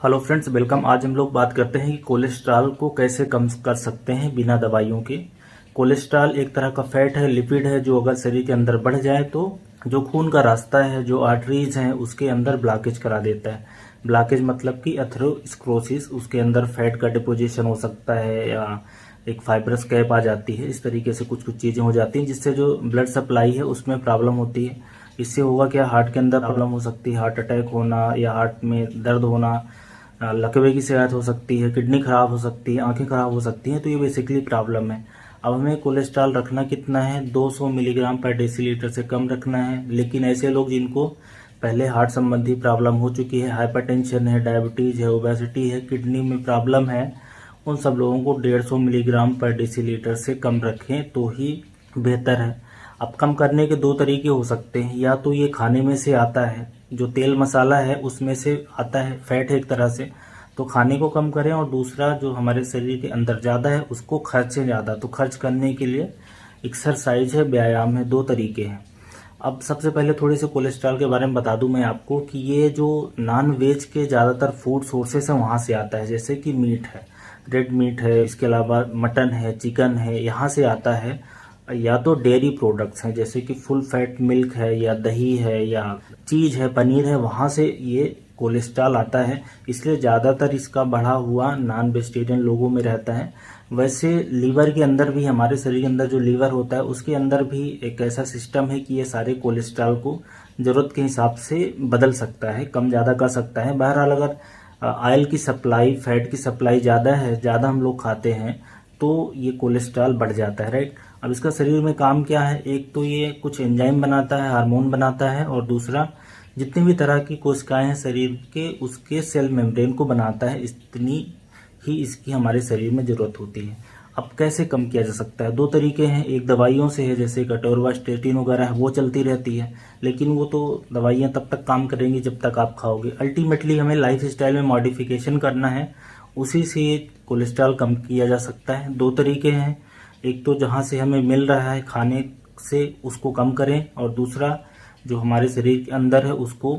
Hello friends, welcome. आज हम लोग बात करते हैं कि कोलेस्ट्रॉल को कैसे कम कर सकते हैं बिना दवाइयों के। कोलेस्ट्रॉल एक तरह का फैट है, लिपिड है, जो अगर शरीर के अंदर बढ़ जाए तो जो खून का रास्ता है, जो आर्टरीज हैं, उसके अंदर ब्लॉकेज करा देता है। ब्लॉकेज मतलब कि एथेरोस्क्लेरोसिस, उसके अंदर फैट का डिपोजिशन हो सकता है या एक फाइब्रस कैप आ जाती है। इस तरीके से कुछ कुछ चीज़ें हो जाती हैं जिससे जो ब्लड सप्लाई है उसमें प्रॉब्लम होती है। इससे होगा क्या, हार्ट के अंदर प्रॉब्लम हो सकती है, हार्ट अटैक होना या हार्ट में दर्द होना, लकवे की शिकायत हो सकती है, किडनी खराब हो सकती है, आंखें खराब हो सकती हैं। तो ये बेसिकली प्रॉब्लम है। अब हमें कोलेस्ट्रॉल रखना कितना है, 200 मिलीग्राम पर डेसीलीटर से कम रखना है। लेकिन ऐसे लोग जिनको पहले हार्ट संबंधी प्रॉब्लम हो चुकी है, हाइपरटेंशन है, डायबिटीज है, ओबेसिटी है, किडनी में प्रॉब्लम है, उन सब लोगों को 150 मिलीग्राम पर डेसीलीटर से कम रखें तो ही बेहतर है। अब कम करने के दो तरीके हो सकते हैं। या तो ये खाने में से आता है, जो तेल मसाला है उसमें से आता है, फैट है एक तरह से, तो खाने को कम करें। और दूसरा जो हमारे शरीर के अंदर ज़्यादा है उसको खर्चें ज़्यादा। तो खर्च करने के लिए एक्सरसाइज है, व्यायाम है, दो तरीके हैं। अब सबसे पहले थोड़े से कोलेस्ट्रॉल के बारे में बता दूं मैं आपको कि ये जो नॉन वेज के ज़्यादातर फूड सोर्सेस हैं वहाँ से आता है। जैसे कि मीट है, रेड मीट है, इसके अलावा मटन है, चिकन है, यहाँ से आता है। या तो डेयरी प्रोडक्ट्स हैं जैसे कि फुल फैट मिल्क है या दही है या चीज़ है, पनीर है, वहाँ से ये कोलेस्ट्रॉल आता है। इसलिए ज़्यादातर इसका बढ़ा हुआ नॉन वेजिटेरियन लोगों में रहता है। वैसे लीवर के अंदर भी, हमारे शरीर के अंदर जो लीवर होता है उसके अंदर भी एक ऐसा सिस्टम है कि ये सारे कोलेस्ट्रॉल को ज़रूरत के हिसाब से बदल सकता है, कम ज़्यादा कर सकता है। बहरहाल अगर ऑयल की सप्लाई, फैट की सप्लाई ज़्यादा है, ज़्यादा हम लोग खाते हैं, तो ये कोलेस्ट्रॉल बढ़ जाता है, राइट। अब इसका शरीर में काम क्या है, एक तो ये कुछ एंजाइम बनाता है, हार्मोन बनाता है, और दूसरा जितनी भी तरह की कोशिकाएं हैं शरीर के, उसके सेल मेम्ब्रेन को बनाता है। इतनी ही इसकी हमारे शरीर में ज़रूरत होती है। अब कैसे कम किया जा सकता है, दो तरीके हैं। एक दवाइयों से है, जैसे कटोरवास्टेटिन वगैरह है, वो चलती रहती है, लेकिन वो तो दवाइयाँ तब तक काम करेंगी जब तक आप खाओगे। अल्टीमेटली हमें लाइफ स्टाइल में मॉडिफिकेशन करना है, उसी से कोलेस्ट्रॉल कम किया जा सकता है। दो तरीके हैं, एक तो जहाँ से हमें मिल रहा है खाने से उसको कम करें, और दूसरा जो हमारे शरीर के अंदर है उसको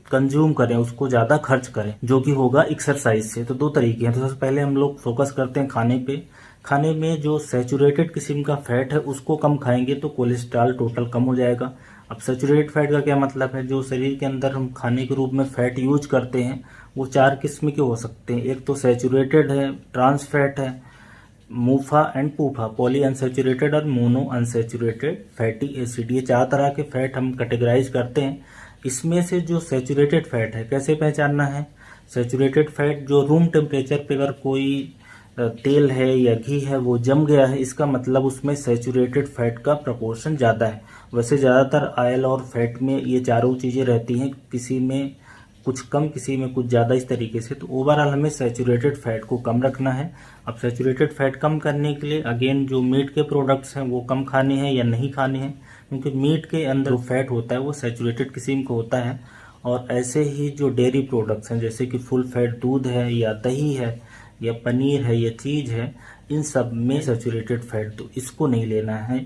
कंज्यूम करें, उसको ज़्यादा खर्च करें, जो कि होगा एक्सरसाइज से। तो दो तरीके हैं। तो सबसे पहले हम लोग फोकस करते हैं खाने पे। खाने में जो सैचुरेटेड किस्म का फैट है उसको कम खाएंगे तो कोलेस्ट्रॉल टोटल कम हो जाएगा। अब सैचुरेटेड फैट का क्या मतलब है, जो शरीर के अंदर हम खाने के रूप में फैट यूज करते हैं वो चार किस्म के हो सकते हैं। एक तो सैचुरेटेड है, ट्रांस फैट है, मूफा एंड पूफा, पॉली अनसेचुरेटेड और मोनो अनसेचुरेटेड फैटी एसिड, ये चार तरह के फैट हम कैटेगराइज करते हैं। इसमें से जो सैचुरेटेड फैट है, कैसे पहचानना है, सैचुरेटेड फैट जो रूम टेम्परेचर पे अगर कोई तेल है या घी है वो जम गया है, इसका मतलब उसमें सैचुरेटेड फैट का प्रपोर्शन ज़्यादा है। वैसे ज़्यादातर ऑयल और फैट में ये चारों चीज़ें रहती हैं, किसी में कुछ कम, किसी में कुछ ज़्यादा, इस तरीके से। तो ओवरऑल हमें सैचुरेटेड फैट को कम रखना है। अब सैचुरेटेड फैट कम करने के लिए अगेन जो मीट के प्रोडक्ट्स हैं वो कम खाने हैं या नहीं खाने हैं, क्योंकि मीट के अंदर जो फैट होता है वो सैचुरेटेड किस्म का होता है। और ऐसे ही जो डेयरी प्रोडक्ट्स हैं जैसे कि फुल फैट दूध है या दही है या पनीर है या चीज़ है, इन सब में सैचुरेटेड फैट, तो इसको नहीं लेना है।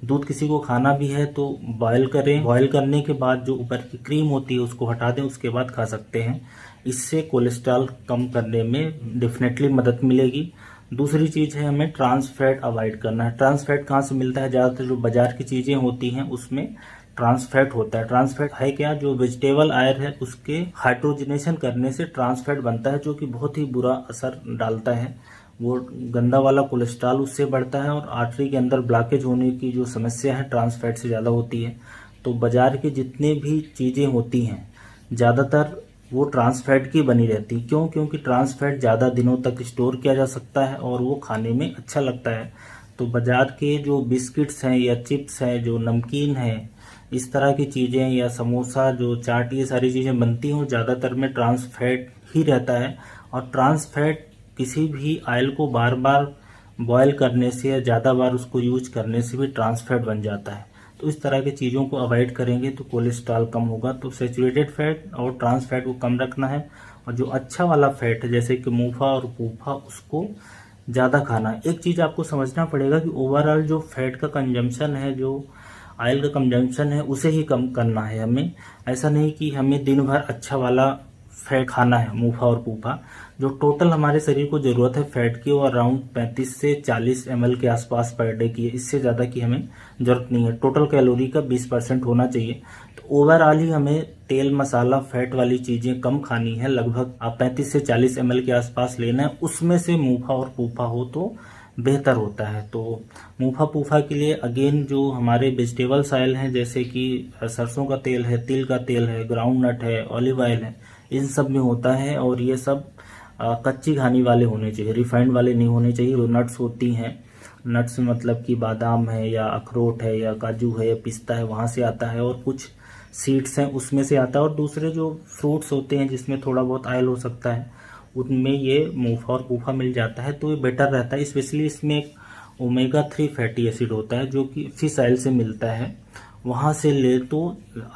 दूध किसी को खाना भी है तो बॉयल करें, बॉयल करने के बाद जो ऊपर की क्रीम होती है उसको हटा दें, उसके बाद खा सकते हैं। इससे कोलेस्ट्रॉल कम करने में डेफिनेटली मदद मिलेगी। दूसरी चीज़ है, हमें ट्रांस फैट अवॉइड करना है। ट्रांस फैट कहाँ से मिलता है, ज़्यादातर जो बाजार की चीज़ें होती हैं उसमें ट्रांस फैट होता है। ट्रांस फैट है क्या, जो वेजिटेबल ऑयल है उसके हाइड्रोजनेशन करने से ट्रांस फैट बनता है, जो कि बहुत ही बुरा असर डालता है। वो गंदा वाला कोलेस्ट्रॉल उससे बढ़ता है, और आर्टरी के अंदर ब्लॉकेज होने की जो समस्या है ट्रांस फैट से ज़्यादा होती है। तो बाजार की जितने भी चीज़ें होती हैं ज़्यादातर वो ट्रांस फैट की बनी रहती। क्यों, क्योंकि ट्रांस फैट ज़्यादा दिनों तक स्टोर किया जा सकता है और वो खाने में अच्छा लगता है। तो बाजार के जो बिस्किट्स हैं या चिप्स हैं, जो नमकीन है, इस तरह की चीज़ें, या समोसा, जो चाट, ये सारी चीज़ें बनती हैं, ज़्यादातर में ट्रांस फैट ही रहता है। और ट्रांस फैट किसी भी ऑयल को बार बार बॉयल करने से या ज़्यादा बार उसको यूज करने से भी ट्रांस फैट बन जाता है। तो इस तरह की चीज़ों को अवॉइड करेंगे तो कोलेस्ट्रॉल कम होगा। तो सैचुरेटेड फैट और ट्रांस फैट को कम रखना है, और जो अच्छा वाला फैट है जैसे कि मूफा और पूफा, उसको ज़्यादा खाना है। एक चीज़ आपको समझना पड़ेगा कि ओवरऑल जो फैट का कंजम्पशन है, जो ऑयल का कंजम्पशन है, उसे ही कम करना है हमें। ऐसा नहीं कि हमें दिन भर अच्छा वाला फैट खाना है, मूफा और पूफा, जो टोटल हमारे शरीर को जरूरत है फैट की, वो अराउंड 35 से 40 ml के आसपास पर डे की है। इससे ज़्यादा की हमें जरूरत नहीं है। टोटल कैलोरी का 20% होना चाहिए। तो ओवरऑल ही हमें तेल मसाला फैट वाली चीज़ें कम खानी है। लगभग आप 35 से 40 ml के आसपास लेना है। उसमें से मूफा और पूफा हो तो बेहतर होता है। तो मूफा पूफा के लिए अगेन जो हमारे वेजिटेबल्स ऑयल हैं, जैसे कि सरसों का तेल है, तिल का तेल है, ग्राउंड नट है, ऑलिव ऑयल है, इन सब में होता है। और ये सब कच्ची घानी वाले होने चाहिए, रिफाइंड वाले नहीं होने चाहिए। जो नट्स होती हैं, नट्स मतलब कि बादाम है या अखरोट है या काजू है या पिस्ता है, वहाँ से आता है। और कुछ सीड्स हैं उसमें से आता है। और दूसरे जो फ्रूट्स होते हैं जिसमें थोड़ा बहुत ऑयल हो सकता है, उनमें ये मूफा और पूफा मिल जाता है। तो ये बेटर रहता है। स्पेशली इसमें एक ओमेगा 3 फैटी एसिड होता है जो कि फिश ऑयल से मिलता है, वहाँ से ले तो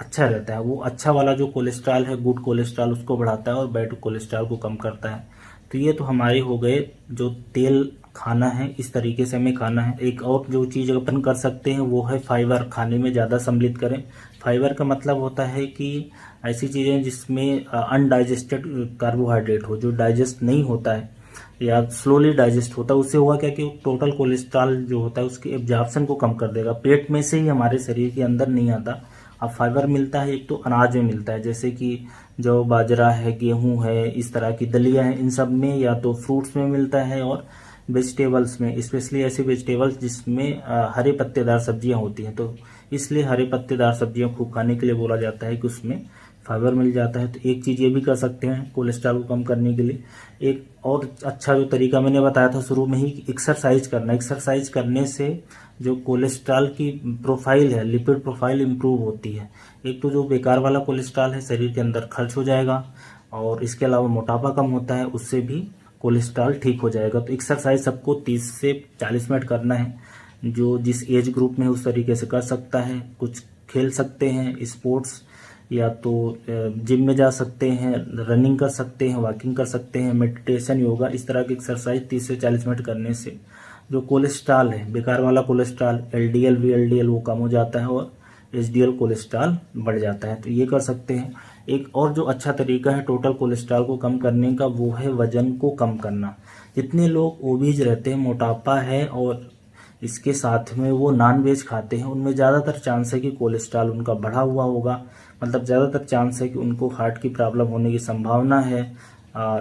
अच्छा रहता है। वो अच्छा वाला जो कोलेस्ट्रॉल है, गुड कोलेस्ट्रॉल, उसको बढ़ाता है और बैड कोलेस्ट्रॉल को कम करता है। तो ये तो हमारे हो गए जो तेल खाना है, इस तरीके से हमें खाना है। एक और जो चीज़ अपन कर सकते हैं वो है फाइबर, खाने में ज़्यादा सम्मिलित करें। फाइबर का मतलब होता है कि ऐसी चीज़ें जिसमें अनडाइजेस्टेड कार्बोहाइड्रेट हो, जो डाइजेस्ट नहीं होता है या स्लोली डाइजेस्ट होता है। उससे हुआ क्या कि टोटल कोलेस्ट्रॉल जो होता है उसके एब्जॉर्प्शन को कम कर देगा। पेट में से ही हमारे शरीर के अंदर नहीं आता। अब फाइबर मिलता है एक तो अनाज में मिलता है, जैसे कि जो बाजरा है, गेहूं है, इस तरह की दलिया है, इन सब में, या तो फ्रूट्स में मिलता है और वेजिटेबल्स में, स्पेशली ऐसे वेजिटेबल्स जिसमें हरे पत्तेदार सब्जियां होती हैं। तो इसलिए हरे पत्तेदार सब्जियां खूब खाने के लिए बोला जाता है कि उसमें फाइबर मिल जाता है। तो एक चीज़ ये भी कर सकते हैं कोलेस्ट्रॉल को कम करने के लिए। एक और अच्छा जो तरीका मैंने बताया था शुरू में ही, एक्सरसाइज करना। एक्सरसाइज करने से जो कोलेस्ट्रॉल की प्रोफाइल है, लिपिड प्रोफाइल इंप्रूव होती है। एक तो जो बेकार वाला कोलेस्ट्रॉल है शरीर के अंदर खर्च हो जाएगा, और इसके अलावा मोटापा कम होता है, उससे भी कोलेस्ट्रॉल ठीक हो जाएगा। तो एक्सरसाइज सबको 30 से 40 मिनट करना है। जो जिस एज ग्रुप में उस तरीके से कर सकता है। कुछ खेल सकते हैं स्पोर्ट्स, या तो जिम में जा सकते हैं, रनिंग कर सकते हैं, वॉकिंग कर सकते हैं, मेडिटेशन, योगा, इस तरह की एक्सरसाइज 30 से 40 मिनट करने से जो कोलेस्ट्रॉल है, बेकार वाला कोलेस्ट्रॉल, एलडीएल वीएलडीएल, वो कम हो जाता है और एचडीएल कोलेस्ट्रॉल बढ़ जाता है। तो ये कर सकते हैं। एक और जो अच्छा तरीका है टोटल कोलेस्ट्रॉल को कम करने का, वो है वजन को कम करना। जितने लोग ओबीज रहते हैं, मोटापा है और इसके साथ में वो नॉन वेज खाते हैं, उनमें ज़्यादातर चांस है कि कोलेस्ट्रॉल उनका बढ़ा हुआ होगा। मतलब ज़्यादातर चांस है कि उनको हार्ट की प्रॉब्लम होने की संभावना है,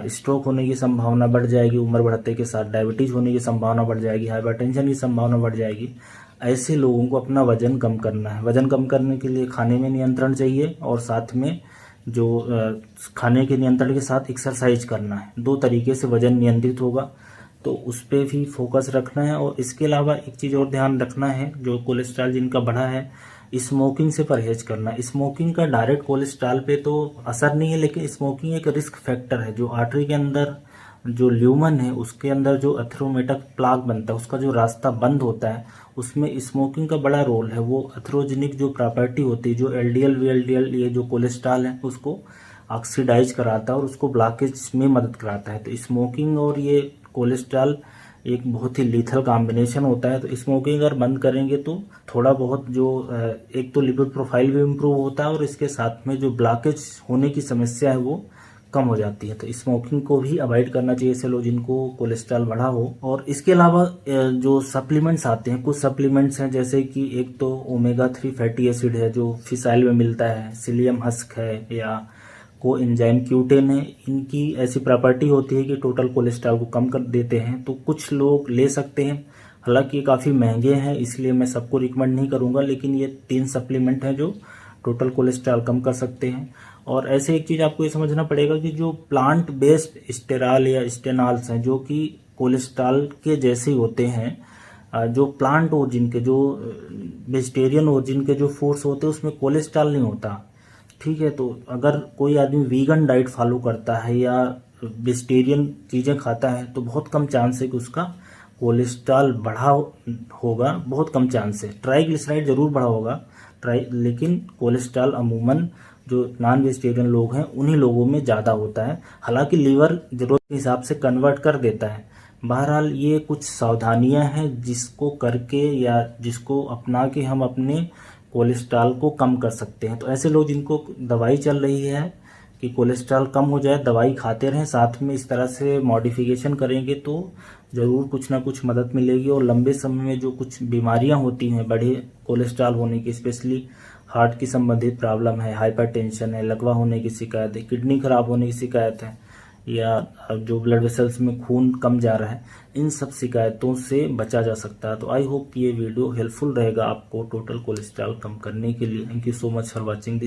स्ट्रोक होने की संभावना बढ़ जाएगी, उम्र बढ़ते के साथ डायबिटीज़ होने की संभावना बढ़ जाएगी, हाइपरटेंशन की संभावना बढ़ जाएगी। ऐसे लोगों को अपना वजन कम करना है। वजन कम करने के लिए खाने में नियंत्रण चाहिए, और साथ में जो खाने के नियंत्रण के साथ एक्सरसाइज करना है। दो तरीके से वजन नियंत्रित होगा, तो उस पर भी फोकस रखना है। और इसके अलावा एक चीज़ और ध्यान रखना है, जो कोलेस्ट्रॉल जिनका बढ़ा है, स्मोकिंग से परहेज करना। स्मोकिंग का डायरेक्ट कोलेस्ट्रॉल पे तो असर नहीं है, लेकिन स्मोकिंग एक रिस्क फैक्टर है। जो आर्टरी के अंदर जो ल्यूमन है, उसके अंदर जो एथेरोमेटिक प्लाक बनता है, उसका जो रास्ता बंद होता है, उसमें स्मोकिंग का बड़ा रोल है। वो एथेरोजेनिक जो प्रॉपर्टी होती है, जो एलडीएल वीएलडीएल, ये जो कोलेस्ट्रॉल है, उसको ऑक्सीडाइज कराता है और उसको ब्लॉकेज में मदद कराता है। तो स्मोकिंग और ये कोलेस्ट्रॉल एक बहुत ही लीथल कॉम्बिनेशन होता है। तो स्मोकिंग अगर बंद करेंगे तो थोड़ा बहुत जो एक तो लिपिड प्रोफाइल भी इम्प्रूव होता है, और इसके साथ में जो ब्लॉकेज होने की समस्या है वो कम हो जाती है। तो स्मोकिंग को भी अवॉइड करना चाहिए ऐसे लोग जिनको कोलेस्ट्रॉल बढ़ा हो। और इसके अलावा जो सप्लीमेंट्स आते हैं, कुछ सप्लीमेंट्स हैं, जैसे कि एक तो ओमेगा 3 फैटी एसिड है जो फिश ऑयल में मिलता है, सिलियम हस्क है, या को एंजाइम क्यूटेन है। इनकी ऐसी प्रॉपर्टी होती है कि टोटल कोलेस्ट्रॉल को कम कर देते हैं। तो कुछ लोग ले सकते हैं, हालांकि ये काफ़ी महंगे हैं, इसलिए मैं सबको रिकमेंड नहीं करूंगा। लेकिन ये 3 सप्लीमेंट हैं जो टोटल कोलेस्ट्रॉल कम कर सकते हैं। और ऐसे एक चीज़ आपको ये समझना पड़ेगा कि जो प्लांट बेस्ड स्टेरॉल या स्टेनॉल्स हैं, जो कि कोलेस्ट्रॉल के जैसे ही होते हैं, जो प्लांट ओरिजिन के, जो वेजिटेरियन ओरिजिन के जो फूड्स होते हैं, उसमें कोलेस्ट्रॉल नहीं होता। ठीक है। तो अगर कोई आदमी वीगन डाइट फॉलो करता है या वेजिटेरियन चीज़ें खाता है, तो बहुत कम चांस है कि उसका कोलेस्ट्रॉल बढ़ा होगा, बहुत कम चांस है। ट्राइग्लिसराइड जरूर बढ़ा होगा, लेकिन कोलेस्ट्रॉल अमूमन जो नॉन वेजिटेरियन लोग हैं उन्हीं लोगों में ज़्यादा होता है। हालांकि लीवर जरूरत के हिसाब से कन्वर्ट कर देता है। बहरहाल ये कुछ सावधानियां हैं जिसको करके या जिसको अपना के हम अपने कोलेस्ट्रॉल को कम कर सकते हैं। तो ऐसे लोग जिनको दवाई चल रही है कि कोलेस्ट्रॉल कम हो जाए, दवाई खाते रहें, साथ में इस तरह से मॉडिफिकेशन करेंगे तो ज़रूर कुछ ना कुछ मदद मिलेगी। और लंबे समय में जो कुछ बीमारियां होती हैं बड़े कोलेस्ट्रॉल होने की, स्पेशली हार्ट की संबंधित प्रॉब्लम है, हाइपरटेंशन है, लकवा होने की शिकायत है, किडनी खराब होने की शिकायत है, या जो ब्लड वेसल्स में खून कम जा रहा है, इन सब शिकायतों से बचा जा सकता है। तो आई होप ये वीडियो हेल्पफुल रहेगा आपको टोटल कोलेस्ट्रॉल कम करने के लिए। Thank you so much for watching this.